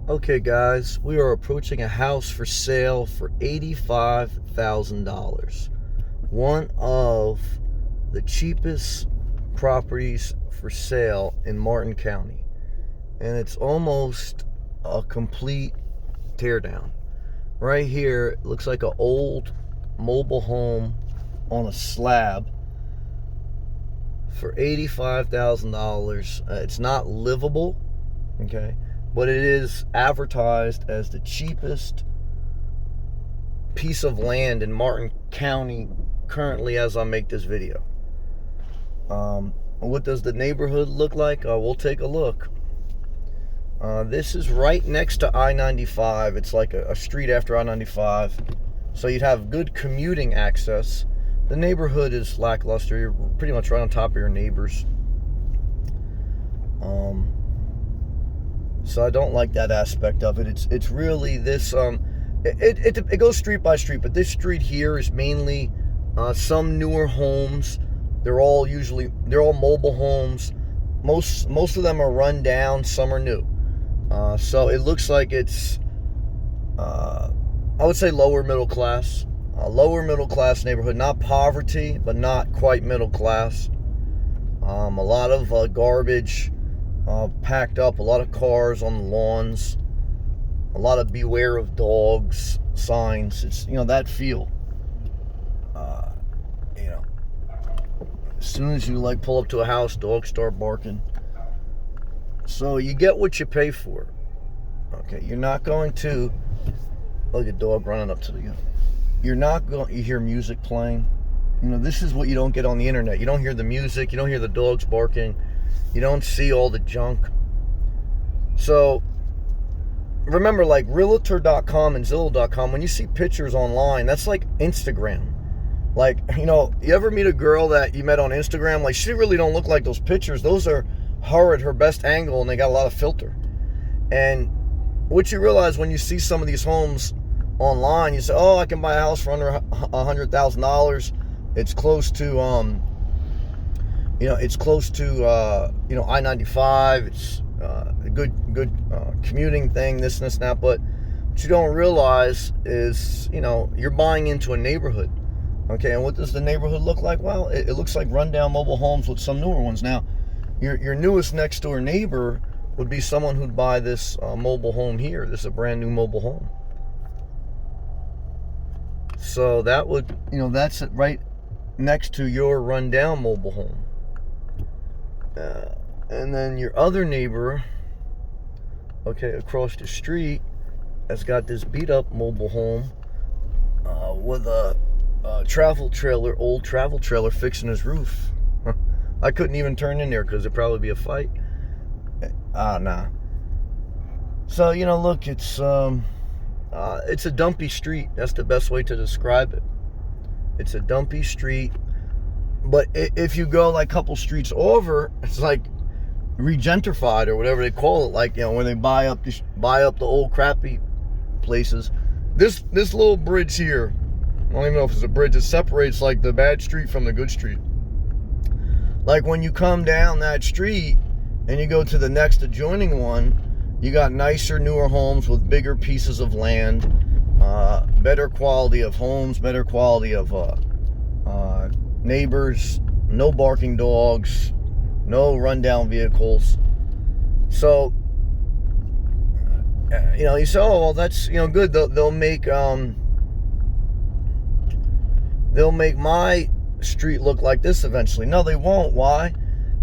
Okay, guys, we are approaching a house for sale for $85,000. One of the cheapest properties for sale in Martin County. And it's almost a complete teardown. Right here, it looks like an old mobile home on a slab for $85,000. It's not livable, okay? But it is advertised as the cheapest piece of land in Martin County currently as I make this video. What does the neighborhood look like? We'll take a look. This is right next to I-95. It's like a street after I-95. So you'd have good commuting access. The neighborhood is lackluster. You're pretty much right on top of your neighbors. So I don't like that aspect of it. It's really this. It goes street by street, but this street here is mainly some newer homes. They're all mobile homes. Most of them are run down. Some are new. So it looks like it's I would say lower middle class. Lower middle class neighborhood, not poverty, but not quite middle class. A lot of garbage packed up, a lot of cars on the lawns, a lot of beware of dogs signs. It's, that feel. As soon as you pull up to a house, dogs start barking. So you get what you pay for. Okay, you're not going to look at dog running up to the you're not going you hear music playing. This is what you don't get on the internet. You don't hear the music, you don't hear the dogs barking, you don't see all the junk. So remember, like realtor.com and Zillow.com, when you see pictures online, that's like Instagram. Like, you ever meet a girl that you met on Instagram? Like, she really don't look like those pictures. Those are her at her best angle, and they got a lot of filter. And what you realize when you see some of these homes online, you say, oh, I can buy a house for under $100,000. It's close to I-95. It's a good commuting thing, this and that. But what you don't realize is, you're buying into a neighborhood. Okay, and what does the neighborhood look like? Well, it looks like rundown mobile homes with some newer ones. Now, your newest next door neighbor would be someone who'd buy this mobile home here. This is a brand new mobile home. So that would, that's right next to your rundown mobile home. And then your other neighbor, okay, across the street, has got this beat up mobile home with a old travel trailer fixing his roof. I couldn't even turn in there because there'd probably be a fight. Nah. So, look, it's a dumpy street. That's the best way to describe it. It's a dumpy street. But if you go like a couple streets over, it's like regentrified or whatever they call it. Like, when they buy up the old crappy places. This little bridge here, I don't even know if it's a bridge. It separates like the bad street from the good street. Like when you come down that street and you go to the next adjoining one, you got nicer, newer homes with bigger pieces of land, better quality of homes, better quality of neighbors, no barking dogs, no rundown vehicles. So, you say, oh, well, that's, good. They'll make my street look like this eventually. No, they won't. Why?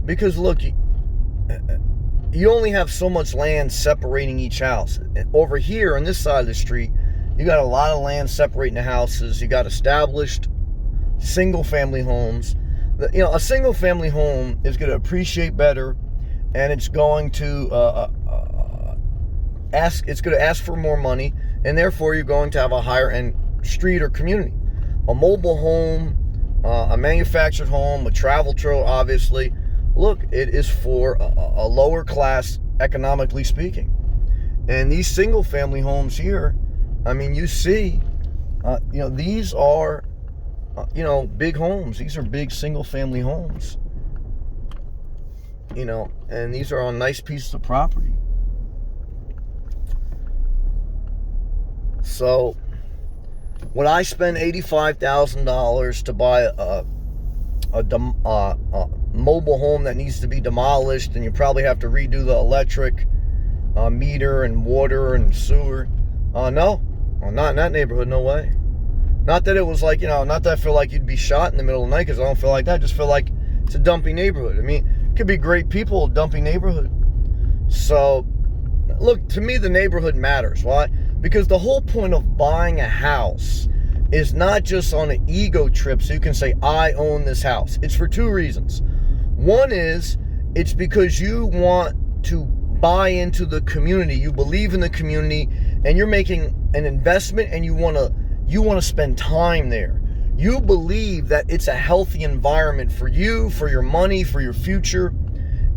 Because look, you only have so much land separating each house. Over here on this side of the street, you got a lot of land separating the houses. You got established single family homes. A single family home is going to appreciate better, and it's going to ask for more money, and therefore you're going to have a higher end street or community. A mobile home, a manufactured home, a travel trailer, obviously, look, it is for a lower class, economically speaking. And these single family homes here, I mean, you see, these are, big homes. These are big single family homes. And these are on nice pieces of property. So would I spend $85,000 to buy a mobile home that needs to be demolished, and you probably have to redo the electric meter and water and sewer? No. Well, not in that neighborhood, no way. Not that it was like, not that I feel like you'd be shot in the middle of the night, because I don't feel like that. I just feel like it's a dumpy neighborhood. I mean, it could be great people, a dumpy neighborhood. So, look, to me, the neighborhood matters. Why? Because the whole point of buying a house is not just on an ego trip so you can say, I own this house. It's for two reasons. One is, it's because you want to buy into the community. You believe in the community, and you're making an investment, and you want to spend time there. You believe that it's a healthy environment for you, for your money, for your future.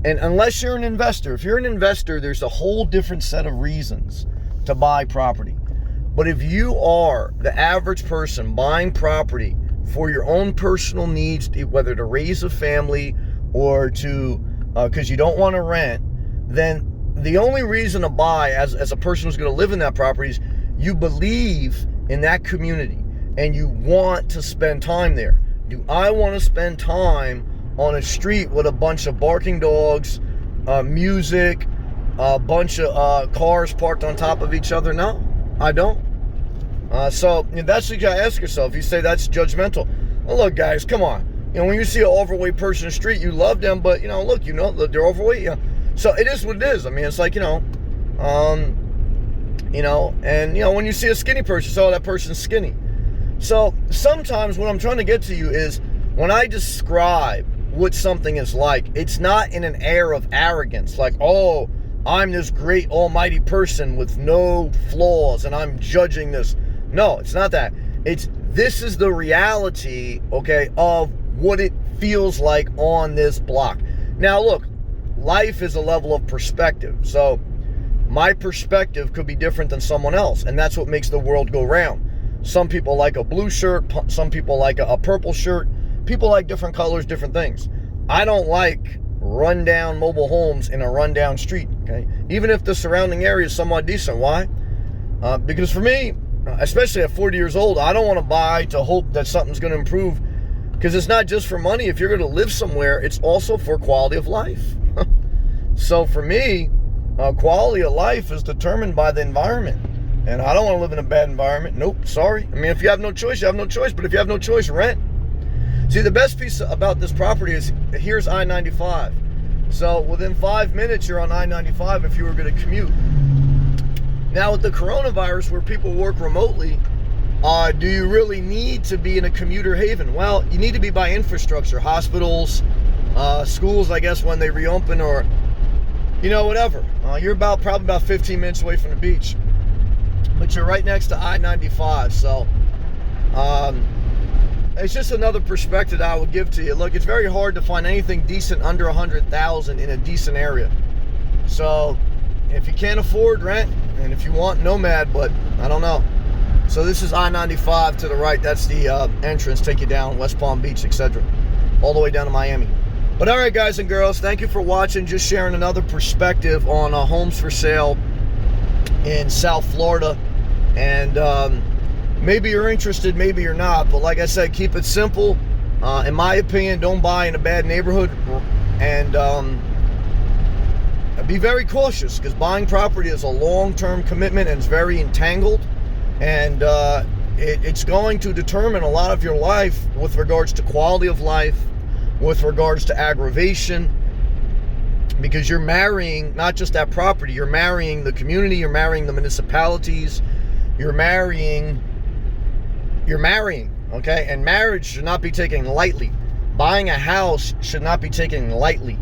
And unless you're an investor, if you're an investor, there's a whole different set of reasons to buy property. But if you are the average person buying property for your own personal needs, whether to raise a family or to, because you don't want to rent, then the only reason to buy as a person who's going to live in that property is you believe in that community and you want to spend time there. Do I want to spend time on a street with a bunch of barking dogs, music, a bunch of cars parked on top of each other? No, I don't. So that's what you gotta ask yourself. You say that's judgmental. Well, look, guys, come on. When you see an overweight person in the street, you love them, but look, they're overweight. So it is what it is. I mean, it's like and when you see a skinny person, you say, oh, that person's skinny. So sometimes what I'm trying to get to you is, when I describe what something is like, it's not in an air of arrogance, like, oh, I'm this great almighty person with no flaws and I'm judging this. No, it's not that. This is the reality, okay, of what it feels like on this block. Now, look, life is a level of perspective. So my perspective could be different than someone else, and that's what makes the world go round. Some people like a blue shirt, some people like a purple shirt. People like different colors, different things. I don't like rundown mobile homes in a rundown street, okay? Even if the surrounding area is somewhat decent. Why? Because for me, especially at 40 years old, I don't want to buy to hope that something's going to improve, because it's not just for money. If you're going to live somewhere, it's also for quality of life. So for me, quality of life is determined by the environment. And I don't want to live in a bad environment. Nope, sorry. I mean, if you have no choice, you have no choice. But if you have no choice, rent. See, the best piece about this property is, here's I-95. So within 5 minutes, you're on I-95 if you were going to commute. Now with the coronavirus, where people work remotely, do you really need to be in a commuter haven? Well, you need to be by infrastructure, hospitals, schools, I guess, when they reopen, or, whatever. You're probably about 15 minutes away from the beach. But you're right next to I-95, so it's just another perspective that I would give to you. Look, it's very hard to find anything decent under $100,000 in a decent area. So if you can't afford, rent, and if you want, nomad, but I don't know. So this is I-95 to the right. That's the entrance, take you down West Palm Beach, etc., all the way down to Miami. But all right, guys and girls, thank you for watching. Just sharing another perspective on homes for sale in South Florida. And maybe you're interested, maybe you're not, but like I said, keep it simple. In my opinion, don't buy in a bad neighborhood, and be very cautious, because buying property is a long-term commitment, and it's very entangled, and it's going to determine a lot of your life with regards to quality of life, with regards to aggravation, because you're marrying not just that property, you're marrying the community, you're marrying the municipalities, you're marrying, okay? And marriage should not be taken lightly. Buying a house should not be taken lightly.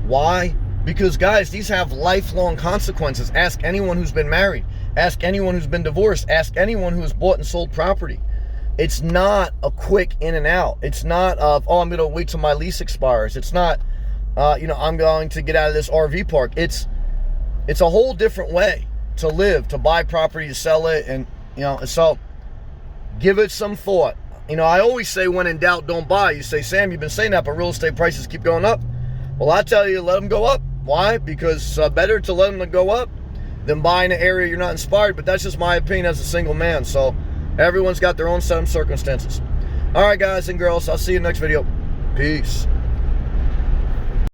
Why? Because, guys, these have lifelong consequences. Ask anyone who's been married. Ask anyone who's been divorced. Ask anyone who has bought and sold property. It's not a quick in and out. It's not of, oh, I'm going to wait till my lease expires. It's not, I'm going to get out of this RV park. It's a whole different way to live, to buy property, to sell it, and, so give it some thought. I always say, when in doubt, don't buy. You say, Sam, you've been saying that, but real estate prices keep going up. Well, I tell you, let them go up. Why? Because better to let them go up than buying an area you're not inspired. But that's just my opinion as a single man. So everyone's got their own set of circumstances. All right, guys and girls, I'll see you in the next video. Peace.